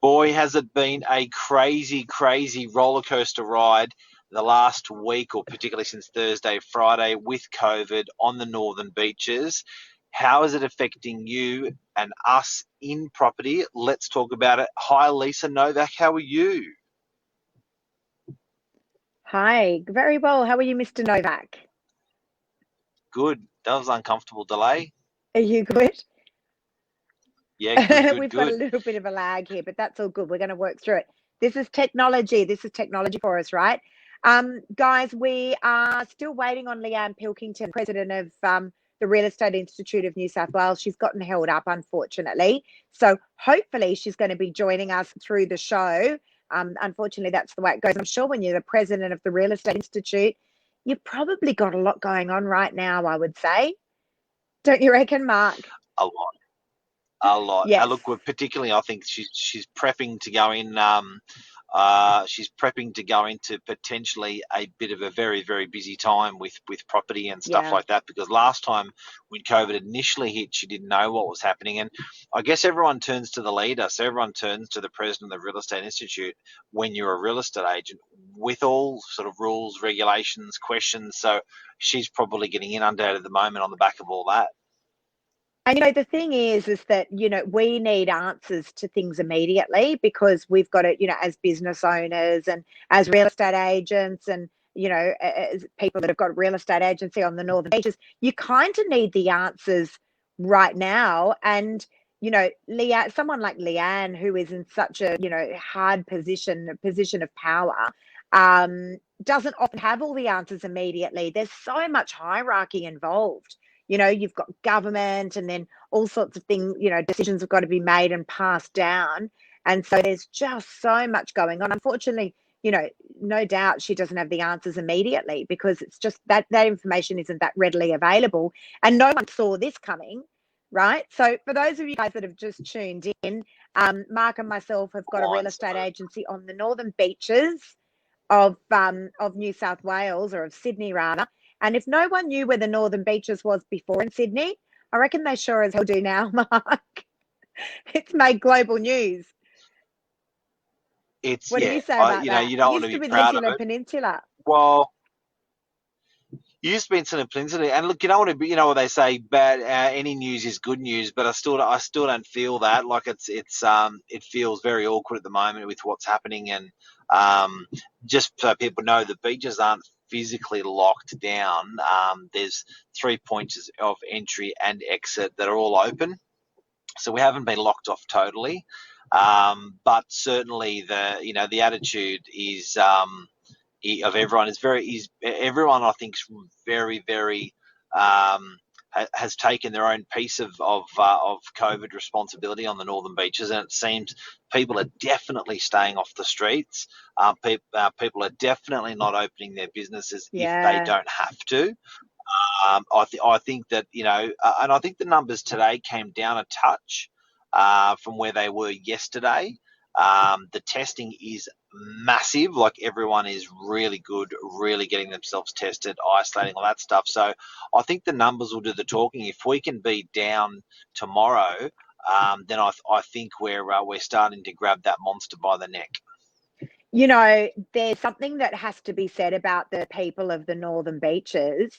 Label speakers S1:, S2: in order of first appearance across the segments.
S1: Boy, has it been a crazy, crazy roller coaster ride the last week, or particularly since Thursday, Friday, with COVID on the northern beaches. How is it affecting you and us in property? Let's talk about it. Hi, Lisa Novak. How are you?
S2: Hi, very well. How are you, Mr. Novak?
S1: Good. That was an uncomfortable delay.
S2: Are you good?
S1: Yeah, good, good,
S2: We've got a
S1: good.
S2: little bit of a lag here, but that's all good. We're going to work through it. This is technology. This is technology for us, right? Guys, we are still waiting on Leanne Pilkington, president of the Real Estate Institute of New South Wales. She's gotten held up, unfortunately. So hopefully she's going to be joining us through the show. Unfortunately, that's the way it goes. I'm sure when you're the president of the Real Estate Institute, you've probably got a lot going on right now, I would say. Don't you reckon, Mark?
S1: A lot. A lot.
S2: Yes.
S1: Look, we're particularly, I think she's prepping to go in. She's prepping to go into potentially a bit of a very, very busy time with property and stuff like that. Because last time when COVID initially hit, she didn't know what was happening, and I guess everyone turns to the leader. So everyone turns to the president of the Real Estate Institute when you're a real estate agent, with all sort of rules, regulations, questions. So she's probably getting inundated at the moment on the back of all that.
S2: And the thing is that, we need answers to things immediately, because we've got to, as business owners and as real estate agents and, as people that have got real estate agency on the Northern Beaches, you kind of need the answers right now. And, Leanne, someone like Leanne, who is in such a, hard position of power, doesn't often have all the answers immediately. There's so much hierarchy involved. You've got government, and then all sorts of things, decisions have got to be made and passed down. And so there's just so much going on. Unfortunately, no doubt she doesn't have the answers immediately, because it's just that information isn't that readily available. And no one saw this coming, right? So for those of you guys that have just tuned in, Mark and myself have got a real estate agency on the northern beaches of New South Wales, or of Sydney rather. And if no one knew where the Northern Beaches was before in Sydney, I reckon they sure as hell do now, Mark. It's made global news.
S1: What
S2: do you say about that?
S1: You don't want to be proud of it.
S2: Peninsula.
S1: Well, you used to be in Central Peninsula, and look, you don't want to be. You know what they say: bad. Any news is good news. But I still don't feel that. Like it feels very awkward at the moment with what's happening, and just so people know, the beaches aren't physically locked down. There's 3 points of entry and exit that are all open, so we haven't been locked off totally. But certainly the attitude is of everyone everyone, I think, is very, very has taken their own piece of COVID responsibility on the northern beaches, and it seems people are definitely staying off the streets. People are definitely not opening their businesses if they don't have to. I think that, and I think the numbers today came down a touch from where they were yesterday. The testing is massive. Like, everyone is really good, really getting themselves tested, isolating, all that stuff. So I think the numbers will do the talking. If we can be down tomorrow, then I think we're starting to grab that monster by the neck.
S2: There's something that has to be said about the people of the Northern Beaches.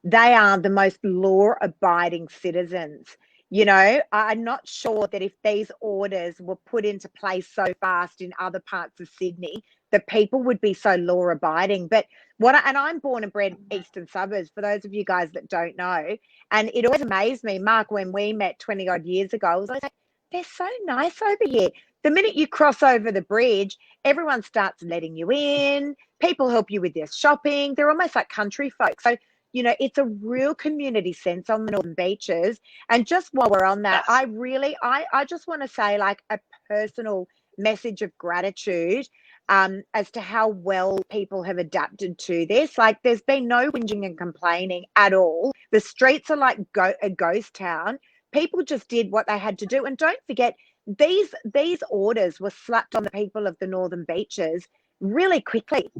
S2: They are the most law-abiding citizens. I'm not sure that if these orders were put into place so fast in other parts of Sydney, that people would be so law-abiding. But and I'm born and bred eastern suburbs, for those of you guys that don't know. And it always amazed me, Mark, when we met 20 odd years ago, I was like, they're so nice over here. The minute you cross over the bridge, everyone starts letting you in. People help you with their shopping. They're almost like country folk. So, it's a real community sense on the Northern Beaches. And just while we're on that, I just want to say, like, a personal message of gratitude as to how well people have adapted to this. Like, there's been no whinging and complaining at all. The streets are like a ghost town. People just did what they had to do. And don't forget, these orders were slapped on the people of the Northern Beaches really quickly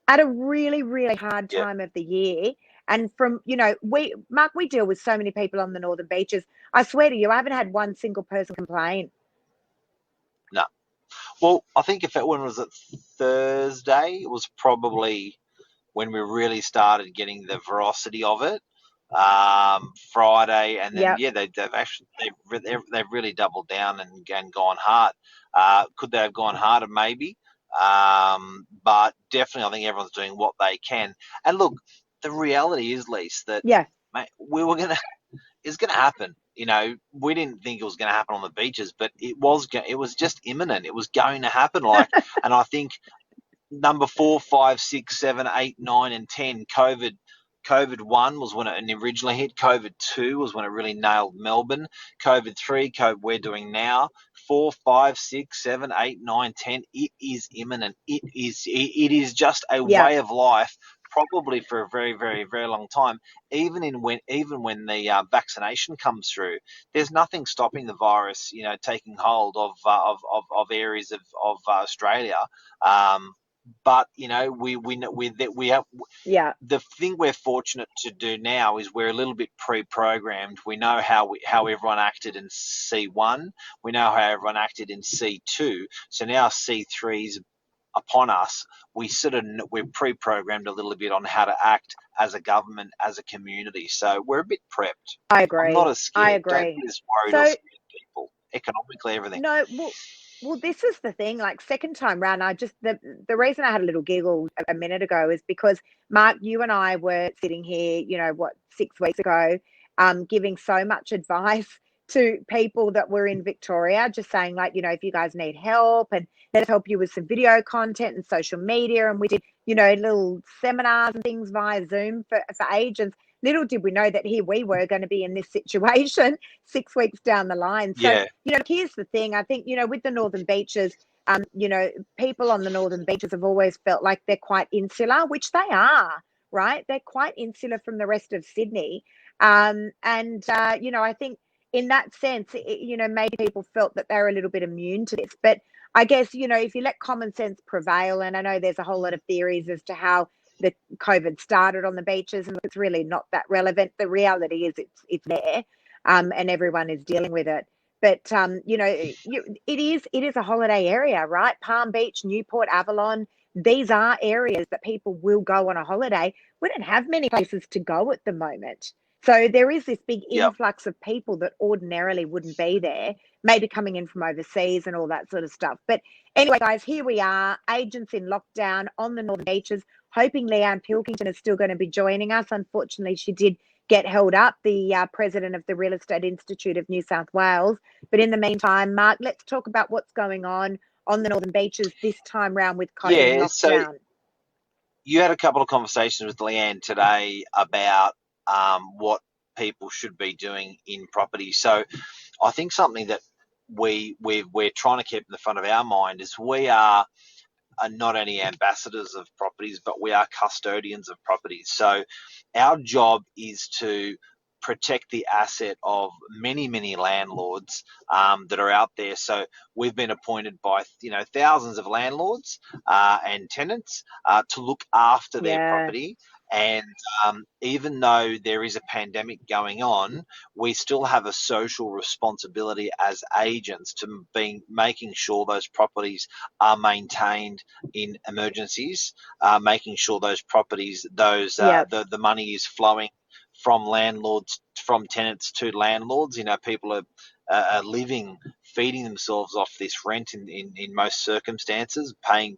S2: at a really, really hard time of the year. And from, Mark, we deal with so many people on the Northern Beaches. I swear to you, I haven't had one single person complain.
S1: No. Well, I think when was it Thursday? It was probably when we really started getting the veracity of it. Friday, and then
S2: Yep.
S1: yeah, they've really doubled down and gone hard. Could they have gone harder? Maybe, but definitely, I think everyone's doing what they can. And look, the reality is, Lise, that
S2: Yeah.
S1: mate, it's gonna happen. You know, we didn't think it was going to happen on the beaches, but it was just imminent. It was going to happen. Like, and I think number 4, 5, 6, 7, 8, 9, and 10. COVID 1 was when it originally hit. COVID 2 was when it really nailed Melbourne. COVID 3, COVID we're doing now. 4, 5, 6, 7, 8, 9, 10. It is imminent. It is just a
S2: Yeah.
S1: way of life, probably for a very, very, very long time. Even when the vaccination comes through, there's nothing stopping the virus, taking hold of areas of Australia. But we have
S2: Yeah.
S1: the thing we're fortunate to do now is we're a little bit pre-programmed. We know how everyone acted in C1. We know how everyone acted in C2. So now C3's upon us. We're pre-programmed a little bit on how to act as a government, as a community. So we're a bit prepped.
S2: I
S1: I'm not
S2: agree.
S1: as
S2: I
S1: scared. Don't
S2: agree.
S1: be as worried or
S2: So
S1: scared, people. Economically, everything.
S2: no, well, this is the thing. Like second time round, the reason I had a little giggle a minute ago is because Mark, you and I were sitting here, what, 6 weeks ago, giving so much advice to people that were in Victoria, just saying like, if you guys need help and let us help you with some video content and social media, and we did, little seminars and things via Zoom for agents. Little did we know that here we were going to be in this situation 6 weeks down the line. So,
S1: Yeah,
S2: here's the thing. I think, with the Northern Beaches, people on the Northern Beaches have always felt like they're quite insular, which they are, right? They're quite insular from the rest of Sydney. I think in that sense, maybe people felt that they're a little bit immune to this. But I guess, if you let common sense prevail, and I know there's a whole lot of theories as to how the COVID started on the beaches, and it's really not that relevant. The reality is it's there, and everyone is dealing with it. But it is a holiday area, right? Palm Beach, Newport, Avalon. These are areas that people will go on a holiday. We don't have many places to go at the moment. So there is this big
S1: yep.
S2: influx of people that ordinarily wouldn't be there, maybe coming in from overseas and all that sort of stuff. But anyway, guys, here we are, agents in lockdown on the Northern Beaches, hoping Leanne Pilkington is still going to be joining us. Unfortunately, she did get held up, the president of the Real Estate Institute of New South Wales. But in the meantime, Mark, let's talk about what's going on the Northern Beaches this time round with COVID and
S1: Yeah, so
S2: lockdown.
S1: you had a couple of conversations with Leanne today about what people should be doing in property. So I think something that we're trying to keep in the front of our mind is we are not only ambassadors of properties, but we are custodians of properties. So our job is to protect the asset of many, many landlords that are out there. So we've been appointed by thousands of landlords and tenants to look after their
S2: Yeah,
S1: property. And even though there is a pandemic going on, we still have a social responsibility as agents to be making sure those properties are maintained in emergencies, making sure those properties,
S2: yeah,
S1: the money is flowing from tenants to landlords. People are living, feeding themselves off this rent in most circumstances, paying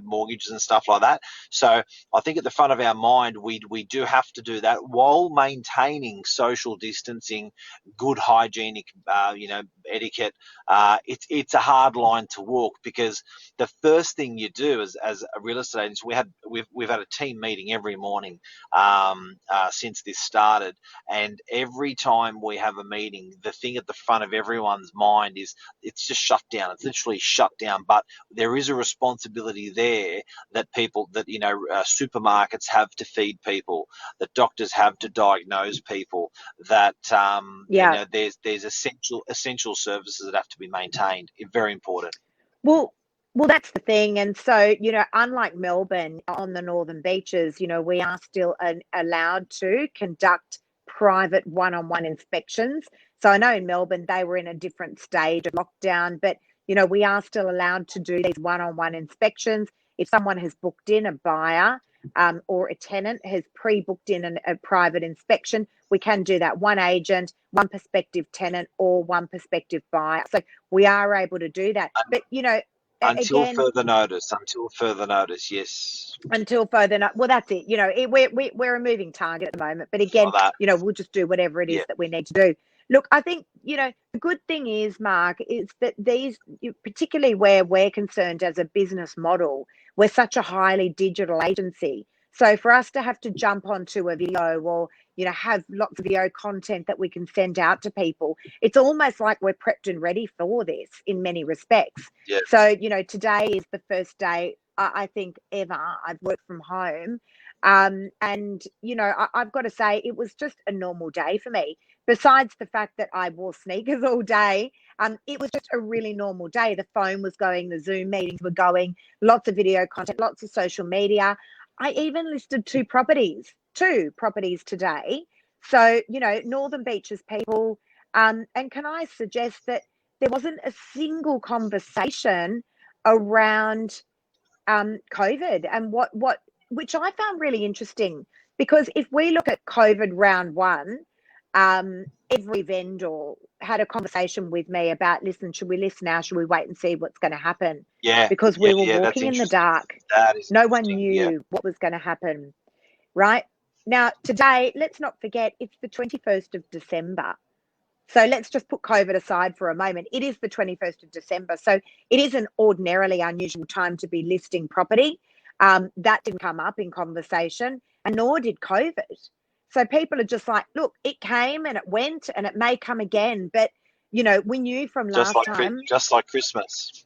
S1: mortgages and stuff like that. So I think at the front of our mind, we do have to do that while maintaining social distancing, good hygienic etiquette. It's a hard line to walk, because the first thing you do as a real estate agent, we've had a team meeting every morning since this started, and every time we have a meeting, the thing at the front of everyone's mind is it's just shut down. It's literally shut down. But there is a responsibility there that supermarkets have to feed people, that doctors have to diagnose people, that
S2: yeah.
S1: there's essential services that have to be maintained. Very important.
S2: Well, well, that's the thing. And so, unlike Melbourne on the Northern Beaches, we are still allowed to conduct private one-on-one inspections. So I know in Melbourne they were in a different stage of lockdown, but We are still allowed to do these one-on-one inspections. If someone has booked in, a buyer or a tenant has pre-booked in a private inspection, we can do that. One agent, one prospective tenant, or one prospective buyer. So we are able to do that. But,
S1: Until
S2: again,
S1: further notice. Until further notice. Yes.
S2: until further well, that's it. We're a moving target at the moment, but again,
S1: Like that.
S2: we'll just do whatever it is
S1: Yeah.
S2: that we need to do. Look, I think the good thing is, Mark, is that particularly where we're concerned as a business model, we're such a highly digital agency. So for us to have to jump onto a video or have lots of video content that we can send out to people, it's almost like we're prepped and ready for this in many respects.
S1: Yeah.
S2: So today is the first day I think ever I've worked from home. And, I've got to say, it was just a normal day for me. Besides the fact that I wore sneakers all day, it was just a really normal day. The phone was going, the Zoom meetings were going, lots of video content, lots of social media. I even listed two properties today. So, Northern Beaches people. And can I suggest that there wasn't a single conversation around COVID and which I found really interesting, because if we look at COVID round one, every vendor had a conversation with me about, listen, should we list now? Should we wait and see what's going to happen?
S1: Yeah.
S2: Because
S1: Yeah.
S2: we were
S1: Yeah. That's
S2: walking in the
S1: interesting.
S2: dark.
S1: That is
S2: No one
S1: interesting. Yeah.
S2: knew what was going to happen, right? Now, today, let's not forget, it's the 21st of December. So let's just put COVID aside for a moment. It is the 21st of December. So it is an ordinarily unusual time to be listing property. That didn't come up in conversation, and nor did COVID. So people are just like, look, it came and it went and it may come again. But, we knew from last time.
S1: Just like Christmas.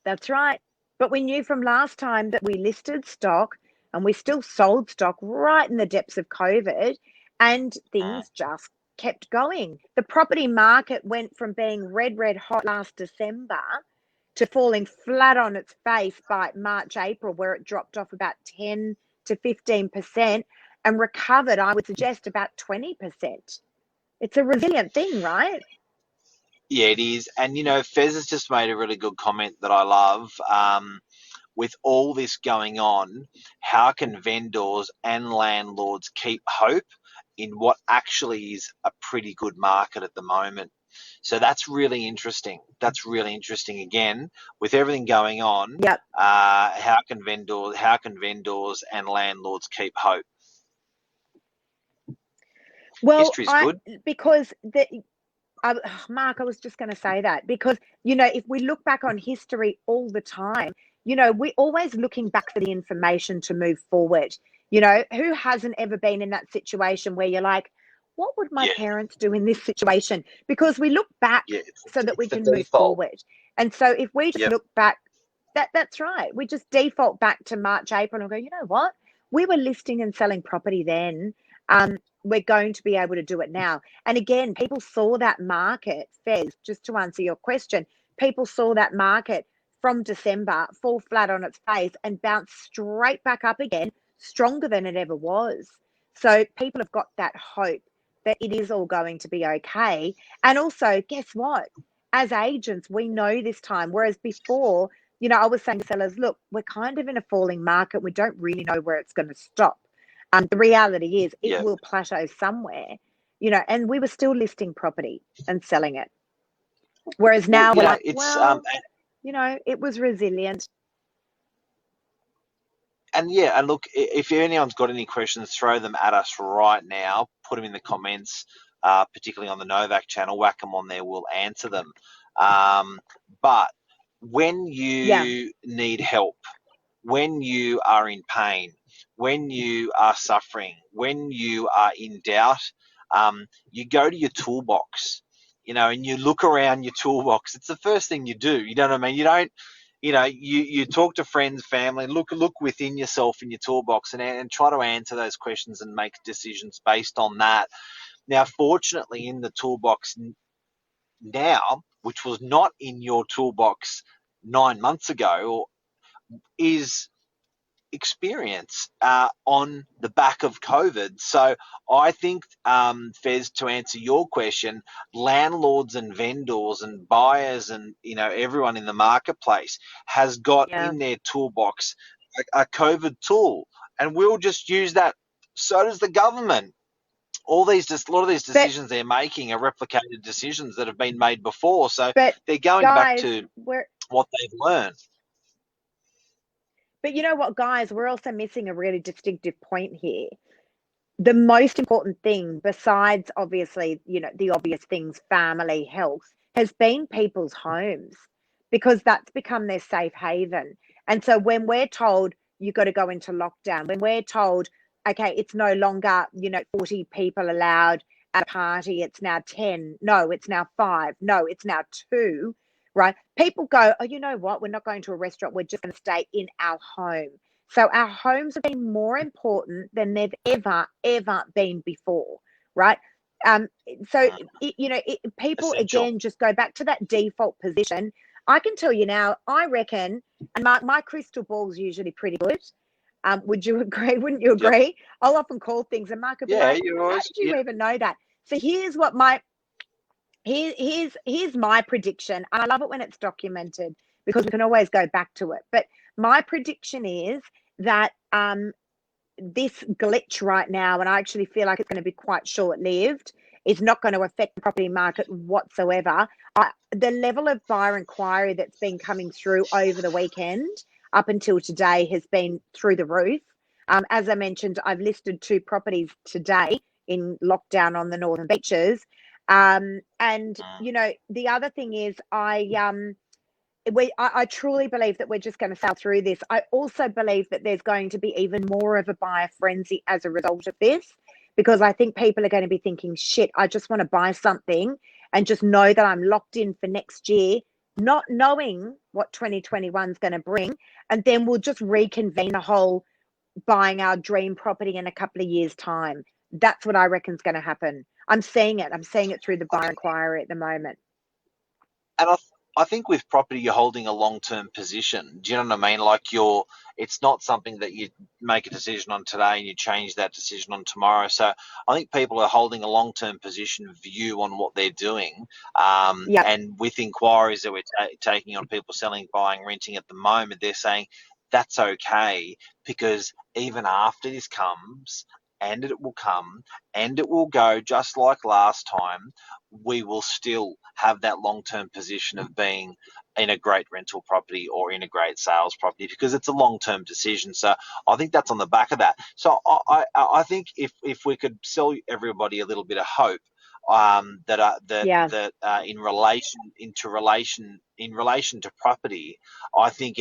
S2: That's right. But we knew from last time that we listed stock and we still sold stock right in the depths of COVID, and
S1: Mm.
S2: things just kept going. The property market went from being red hot last December to falling flat on its face by March, April, where it dropped off about 10 to 15% and recovered, I would suggest, about 20%. It's a resilient thing, right?
S1: Yeah, it is. And, Fez has just made a really good comment that I love. With all this going on, how can vendors and landlords keep hope in what actually is a pretty good market at the moment? So that's really interesting. That's really interesting. Again, with everything going on,
S2: Yep.
S1: how can vendors and landlords keep hope?
S2: Well,
S1: History's good.
S2: because Mark, I was just going to say that, because, if we look back on history all the time, we're always looking back for the information to move forward. Who hasn't ever been in that situation where you're like, what would my
S1: Yeah,
S2: parents do in this situation? Because we look back
S1: yeah.
S2: so that we
S3: It's the
S2: can move
S3: default.
S2: forward. And so if we just
S1: Yep.
S2: look back, that's right. We just default back to March, April and go, you know what? We were listing and selling property then. We're going to be able to do it now. And again, people saw that market, Fez, just to answer your question, people saw that market from December fall flat on its face and bounce straight back up again, stronger than it ever was. So people have got that hope that it is all going to be okay. And also, guess what? As agents, we know this time, whereas before, I was saying to sellers, look, we're kind of in a falling market. We don't really know where it's going to stop. The reality is it
S1: Yeah.
S2: will plateau somewhere, and we were still listing property and selling it. Whereas
S1: Well,
S2: now we're like,
S1: it's
S2: well, it was resilient.
S1: and yeah, and look, if anyone's got any questions, throw them at us right now. Put them in the comments, particularly on the Novak channel. Whack them on there. We'll answer them. But when
S2: Yeah.
S1: you need help, when you are in pain, when you are suffering, when you are in doubt, you go to your toolbox, and you look around your toolbox. It's the first thing you do. You know what I mean? You don't, you talk to friends, family, look within yourself in your toolbox and try to answer those questions and make decisions based on that. Now, fortunately, in the toolbox now, which was not in your toolbox 9 months ago, is experience on the back of COVID. So I think, Fez, to answer your question, landlords and vendors and buyers and everyone in the marketplace has got
S2: Yeah.
S1: in their toolbox a COVID tool, and we'll just use that. So does the government. A lot of these
S2: But
S1: decisions they're making are replicated decisions that have been made before. So
S2: but
S1: they're going back
S2: guys,
S1: to what they've learned.
S2: but you know what, guys, we're also missing a really distinctive point here. The most important thing, besides obviously, the obvious things, family, health, has been people's homes, because that's become their safe haven. And so when we're told you've got to go into lockdown, when we're told, okay, it's no longer, 40 people allowed at a party, it's now 10, no, it's now 5, no, it's now 2, right? People go, oh, you know what? We're not going to a restaurant, we're just going to stay in our home. So our homes have been more important than they've ever been before, right? Um, so people
S1: Essential.
S2: again just go back to that default position. I can tell you now, I reckon, and my crystal ball's usually pretty good. Would you agree? Wouldn't you
S1: Yep.
S2: agree? I'll often call things, and Mark would be
S1: Yeah,
S2: like,
S1: you
S2: "How
S1: always.
S2: did you even know that?" So here's my prediction, and I love it when it's documented because we can always go back to it. But my prediction is that this glitch right now, and I actually feel like it's going to be quite short-lived, is not going to affect the property market whatsoever. The level of buyer inquiry that's been coming through over the weekend up until today has been through the roof. As I mentioned, I've listed 2 properties today in lockdown on the Northern Beaches. And the other thing is I truly believe that we're just going to sail through this. I also believe that there's going to be even more of a buyer frenzy as a result of this, because I think people are going to be thinking, shit, I just want to buy something and just know that I'm locked in for next year, not knowing what 2021 is going to bring. And then we'll just reconvene the whole buying our dream property in a couple of years' time. That's what I reckon is going to happen. I'm seeing it. I'm seeing it through the buyer inquiry at the moment.
S1: And I think with property, you're holding a long-term position. Do you know what I mean? Like it's not something that you make a decision on today and you change that decision on tomorrow. So I think people are holding a long-term position view on what they're doing.
S2: Yep.
S1: And with inquiries that we're taking on people selling, buying, renting at the moment, they're saying that's okay, because even after this comes, and it will come, and it will go just like last time, we will still have that long-term position of being in a great rental property or in a great sales property, because it's a long-term decision. So I think that's on the back of that. So I think if we could sell everybody a little bit of hope,
S2: Yeah.
S1: in relation to property, I think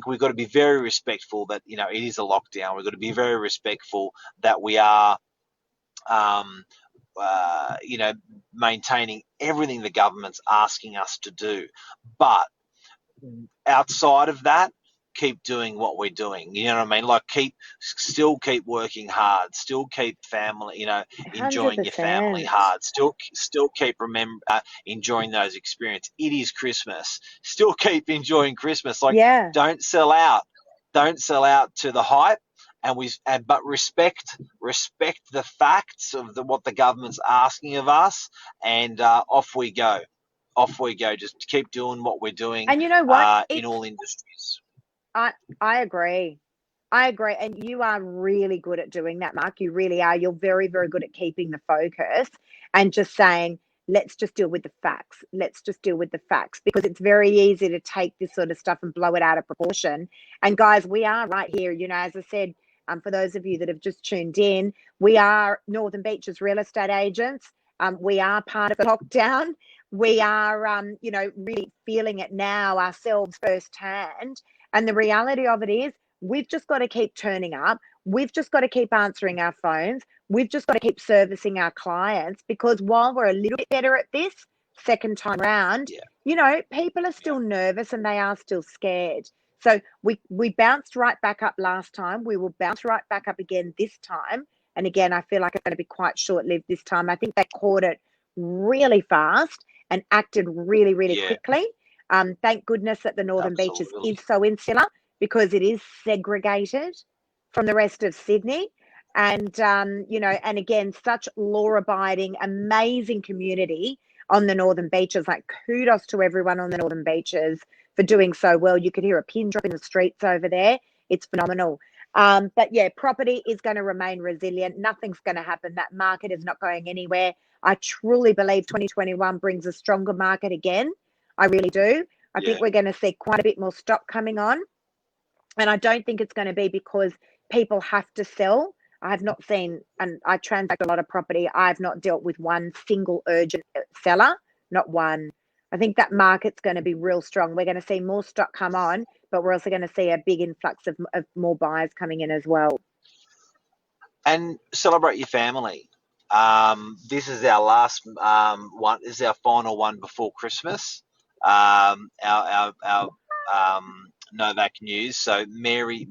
S1: we've got to be very respectful that it is a lockdown. We've got to be very respectful that we are maintaining everything the government's asking us to do. But outside of that, keep doing what we're doing. You know what I mean? Like still keep working hard. Still keep family. Enjoying your family
S2: 100%.
S1: hard. Still keep enjoying those experiences. It is Christmas. Still keep enjoying Christmas. Like
S2: Yeah.
S1: don't sell out. Don't sell out to the hype. But respect the facts of what the government's asking of us, and off we go. Just keep doing what we're doing
S2: And you know what?
S1: in all industries.
S2: I I agree. I agree. And you are really good at doing that, Mark. You really are. You're very, very good at keeping the focus and just saying, let's just deal with the facts. Let's just deal with the facts, because it's very easy to take this sort of stuff and blow it out of proportion. And guys, we are right here. As I said, for those of you that have just tuned in, we are Northern Beaches real estate agents. We are part of the lockdown. We are, really feeling it now ourselves firsthand. And the reality of it is, we've just got to keep turning up. We've just got to keep answering our phones. We've just got to keep servicing our clients, because while we're a little bit better at this second time round, people are still nervous and they are still scared. So we bounced right back up last time. We will bounce right back up again this time. And again, I feel like it's going to be quite short-lived this time. I think they caught it really fast and acted really, really
S1: Yeah,
S2: quickly. Thank goodness that the Northern Beaches
S1: absolutely.
S2: is so insular, because it is segregated from the rest of Sydney. And, you know, and again, such law abiding, amazing community on the Northern Beaches. Like, kudos to everyone on the Northern Beaches for doing so well. You could hear a pin drop in the streets over there. It's phenomenal. But yeah, property is going to remain resilient. Nothing's going to happen. That market is not going anywhere. I truly believe 2021 brings a stronger market again. I really do. I think we're going to see quite a bit more stock coming on. And I don't think it's going to be because people have to sell. I have not seen, and I transact a lot of property, I've not dealt with one single urgent seller, not one. I think that market's going to be real strong. We're going to see more stock come on, but we're also going to see a big influx of more buyers coming in as well.
S1: And celebrate your family. This is our last one. This is our final one before Christmas. Our Novak news. So Merry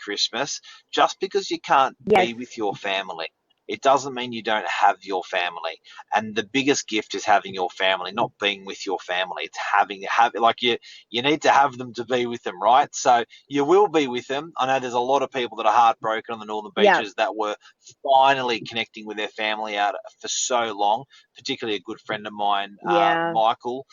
S1: Christmas. Just because you can't be with your family, it doesn't mean you don't have your family. And the biggest gift is having your family, not being with your family. It's having like you need to have them to be with them, right? So you will be with them. I know there's a lot of people that are heartbroken on the Northern Beaches that were finally connecting with their family out for so long, particularly a good friend of mine, Michael.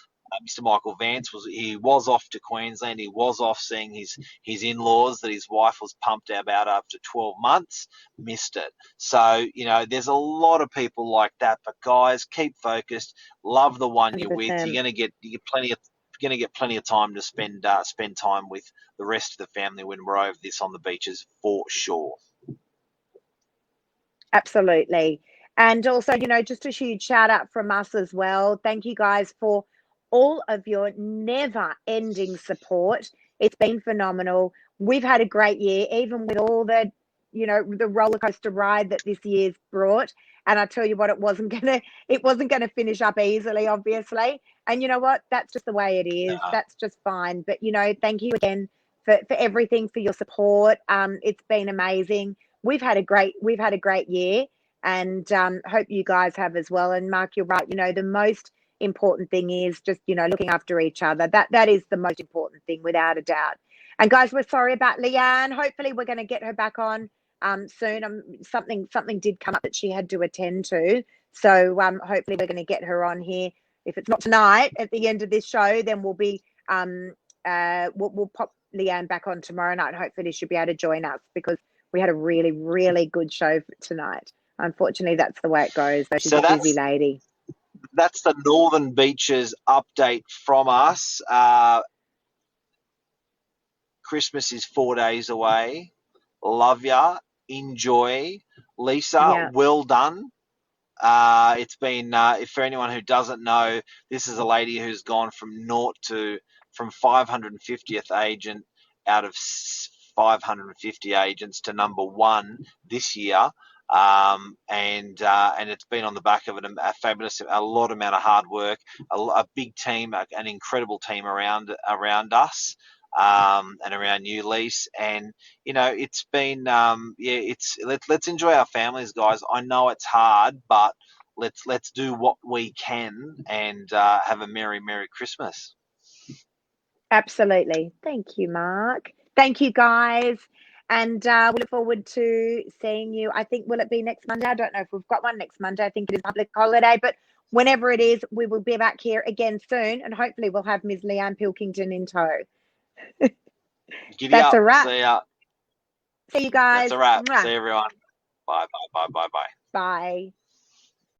S1: Mr. Michael Vance was off to Queensland. He was off seeing his in-laws that his wife was pumped about after 12 months. Missed it. So, you know, there's a lot of people like that. But guys, keep focused. Love the one 100%. You're with. You're going to get plenty of time to spend time with the rest of the family when we're over this on the beaches for sure.
S2: Absolutely. And also, you know, just a huge shout out from us as well. Thank you guys for all of your never-ending support. It's been phenomenal. We've had a great year, even with all the, you know, the roller coaster ride that this year's brought. And I tell you what, it wasn't gonna finish up easily, obviously. And you know what? That's just the way it is. That's just fine. But you know, thank you again for everything, for your support. It's been amazing. We've had a great year, and hope you guys have as well. And Mark, you're right. You know, the most important thing is just, you know, looking after each other. That is the most important thing, without a doubt. And guys, we're sorry about Leanne. Hopefully we're going to get her back on soon. Something did come up that she had to attend to, so hopefully we're going to get her on here. If it's not tonight at the end of this show, then we'll be we'll pop Leanne back on tomorrow night. Hopefully she'll be able to join us, because we had a really good show tonight. Unfortunately, that's the way it goes. So she's a busy lady.
S1: That's the Northern Beaches update from us. Christmas is 4 days away. Love ya. Enjoy. Lisa, well done. It's been, for anyone who doesn't know, this is a lady who's gone from 550th agent out of 550 agents to number one this year. And it's been on the back of a fabulous, a lot amount of hard work, a big team, an incredible team around us, and around you, Lise. And you know, it's been let's enjoy our families, guys. I know it's hard, but let's do what we can and have a merry Christmas.
S2: Absolutely. Thank you, Mark. Thank you, guys. And we look forward to seeing you. I think, will it be next Monday? I don't know if we've got one next Monday. I think it is public holiday, but whenever it is, we will be back here again soon. And hopefully we'll have Ms. Leanne Pilkington in tow. That's a wrap.
S1: See ya.
S2: See you guys.
S1: That's a wrap. See everyone. Bye.
S2: Bye.